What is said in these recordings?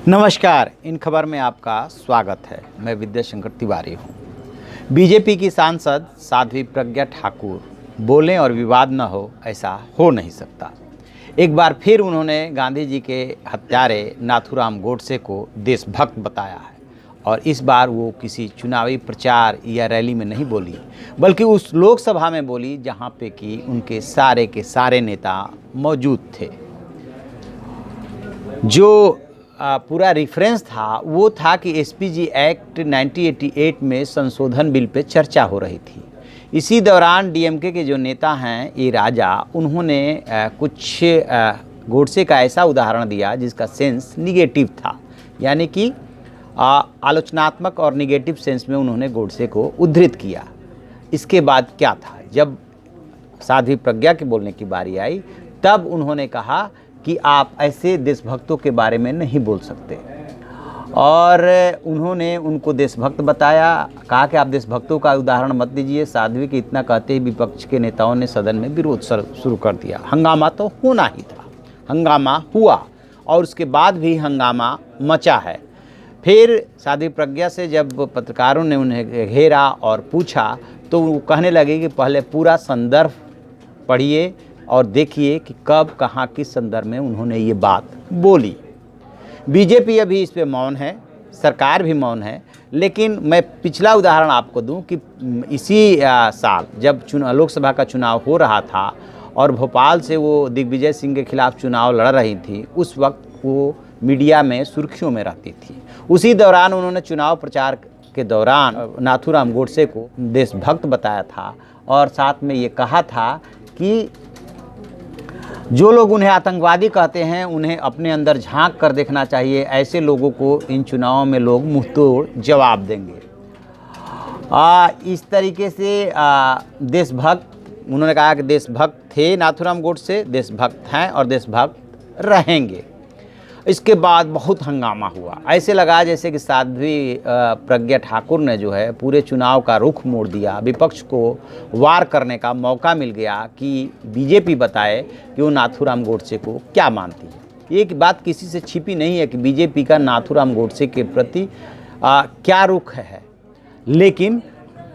नमस्कार, इन खबर में आपका स्वागत है। मैं विद्याशंकर तिवारी हूँ। बीजेपी की सांसद साध्वी प्रज्ञा ठाकुर बोलें और विवाद न हो, ऐसा हो नहीं सकता। एक बार फिर उन्होंने गांधी जी के हत्यारे नाथूराम गोडसे को देशभक्त बताया है और इस बार वो किसी चुनावी प्रचार या रैली में नहीं बोली, बल्कि उस लोकसभा में बोली जहाँ पे कि उनके सारे के सारे नेता मौजूद थे। जो पूरा रेफरेंस था वो था कि एसपीजी एक्ट 1988 में संशोधन बिल पे चर्चा हो रही थी। इसी दौरान डीएमके के जो नेता हैं ए राजा, उन्होंने कुछ गोडसे का ऐसा उदाहरण दिया जिसका सेंस निगेटिव था, यानी कि आलोचनात्मक और निगेटिव सेंस में उन्होंने गोडसे को उद्धृत किया। इसके बाद क्या था, जब साध्वी प्रज्ञा के बोलने की बारी आई तब उन्होंने कहा कि आप ऐसे देशभक्तों के बारे में नहीं बोल सकते और उन्होंने उनको देशभक्त बताया। कहा कि आप देशभक्तों का उदाहरण मत दीजिए। साध्वी के इतना कहते ही विपक्ष के नेताओं ने सदन में विरोध शुरू कर दिया। हंगामा तो होना ही था, हंगामा हुआ और उसके बाद भी हंगामा मचा है। फिर साध्वी प्रज्ञा से जब पत्रकारों ने उन्हें घेरा और पूछा तो वो कहने लगे कि पहले पूरा संदर्भ पढ़िए और देखिए कि कब कहाँ किस संदर्भ में उन्होंने ये बात बोली। बीजेपी अभी इस पे मौन है, सरकार भी मौन है। लेकिन मैं पिछला उदाहरण आपको दूं कि इसी साल जब लोकसभा का चुनाव हो रहा था और भोपाल से वो दिग्विजय सिंह के खिलाफ चुनाव लड़ रही थी, उस वक्त वो मीडिया में सुर्खियों में रहती थी। उसी दौरान उन्होंने चुनाव प्रचार के दौरान नाथूराम गोडसे को देशभक्त बताया था और साथ में ये कहा था कि जो लोग उन्हें आतंकवादी कहते हैं उन्हें अपने अंदर झांक कर देखना चाहिए। ऐसे लोगों को इन चुनावों में लोग मुंहतोड़ जवाब देंगे। इस तरीके से देशभक्त, उन्होंने कहा कि देशभक्त थे नाथूराम गोडसे, देशभक्त हैं और देशभक्त रहेंगे। इसके बाद बहुत हंगामा हुआ। ऐसे लगा जैसे कि साध्वी प्रज्ञा ठाकुर ने जो है पूरे चुनाव का रुख मोड़ दिया। विपक्ष को वार करने का मौका मिल गया कि बीजेपी बताए कि वो नाथूराम गोडसे को क्या मानती है। एक बात किसी से छिपी नहीं है कि बीजेपी का नाथूराम गोडसे के प्रति क्या रुख है, लेकिन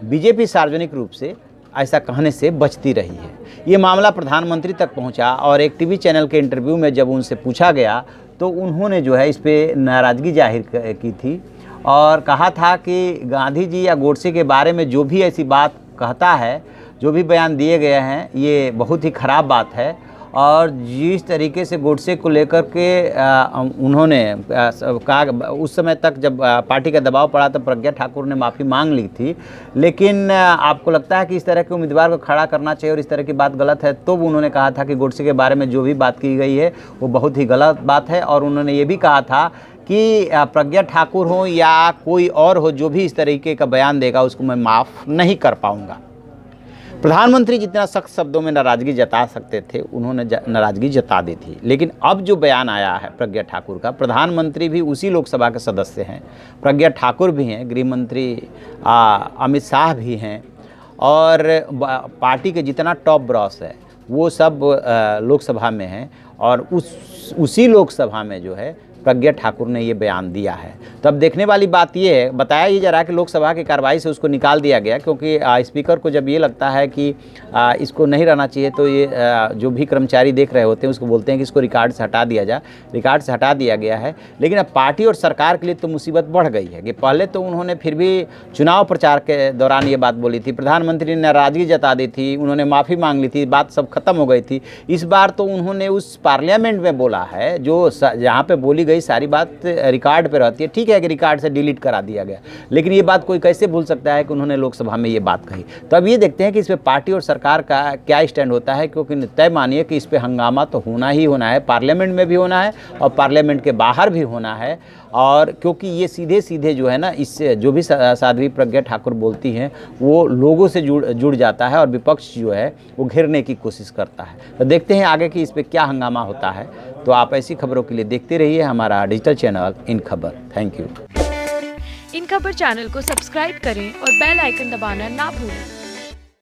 बीजेपी सार्वजनिक रूप से ऐसा कहने से बचती रही है। ये मामला प्रधानमंत्री तक पहुंचा और एक टीवी चैनल के इंटरव्यू में जब उनसे पूछा गया तो उन्होंने जो है इस पे नाराज़गी जाहिर की थी और कहा था कि गांधी जी या गोडसे के बारे में जो भी ऐसी बात कहता है, जो भी बयान दिए गए हैं, ये बहुत ही ख़राब बात है। और जिस तरीके से गोडसे को लेकर के उन्होंने कहा, उस समय तक जब पार्टी का दबाव पड़ा तो प्रज्ञा ठाकुर ने माफ़ी मांग ली थी। लेकिन आपको लगता है कि इस तरह के उम्मीदवार को खड़ा करना चाहिए और इस तरह की बात गलत है, तो उन्होंने कहा था कि गोडसे के बारे में जो भी बात की गई है वो बहुत ही गलत बात है। और उन्होंने ये भी कहा था कि प्रज्ञा ठाकुर हो या कोई और हो, जो भी इस तरीके का बयान देगा उसको मैं माफ़ नहीं कर पाऊँगा। प्रधानमंत्री जितना सख्त शब्दों में नाराज़गी जता सकते थे, उन्होंने नाराज़गी जता दी थी। लेकिन अब जो बयान आया है प्रज्ञा ठाकुर का, प्रधानमंत्री भी उसी लोकसभा के सदस्य हैं, प्रज्ञा ठाकुर भी हैं, गृह मंत्री अमित शाह भी हैं और पार्टी के जितना टॉप ब्रॉस है वो सब लोकसभा में हैं और उसी लोकसभा में जो है प्रज्ञा ठाकुर ने ये बयान दिया है। तो अब देखने वाली बात ये है, बताया ये जा रहा है कि लोकसभा की कार्रवाई से उसको निकाल दिया गया, क्योंकि स्पीकर को जब ये लगता है कि इसको नहीं रहना चाहिए तो ये जो भी कर्मचारी देख रहे होते हैं उसको बोलते हैं कि इसको रिकॉर्ड से हटा दिया जाए। रिकॉर्ड से हटा दिया गया है। लेकिन अब पार्टी और सरकार के लिए तो मुसीबत बढ़ गई है कि पहले तो उन्होंने फिर भी चुनाव प्रचार के दौरान ये बात बोली थी, प्रधानमंत्री ने नाराज़गी जता दी थी, उन्होंने माफ़ी मांग ली थी, बात सब खत्म हो गई थी। इस बार तो उन्होंने उस पार्लियामेंट में बोला है जो जहाँ पर बोली सारी बात रिकॉर्ड पे रहती है। ठीक है कि रिकॉर्ड से डिलीट करा दिया गया, लेकिन ये बात कोई कैसे भूल सकता है कि उन्होंने लोकसभा में ये बात कही। तो अब ये देखते हैं कि इस पे पार्टी और सरकार का क्या स्टैंड होता है, क्योंकि तय मानिए कि इस पे हंगामा तो होना ही होना है, पार्लियामेंट में भी होना है और पार्लियामेंट के बाहर भी होना है। और क्योंकि ये सीधे सीधे जो है ना, इससे जो भी साध्वी प्रज्ञा ठाकुर बोलती हैं वो लोगों से जुड़ जाता है और विपक्ष जो है वो घेरने की कोशिश करता है। तो देखते हैं आगे कि इस पर क्या हंगामा होता है। तो आप ऐसी खबरों के लिए देखते रहिए हमारा डिजिटल चैनल इन खबर। Thank you. इन खबर चैनल को सब्सक्राइब करें और बेल आइकन दबाना ना भूलें।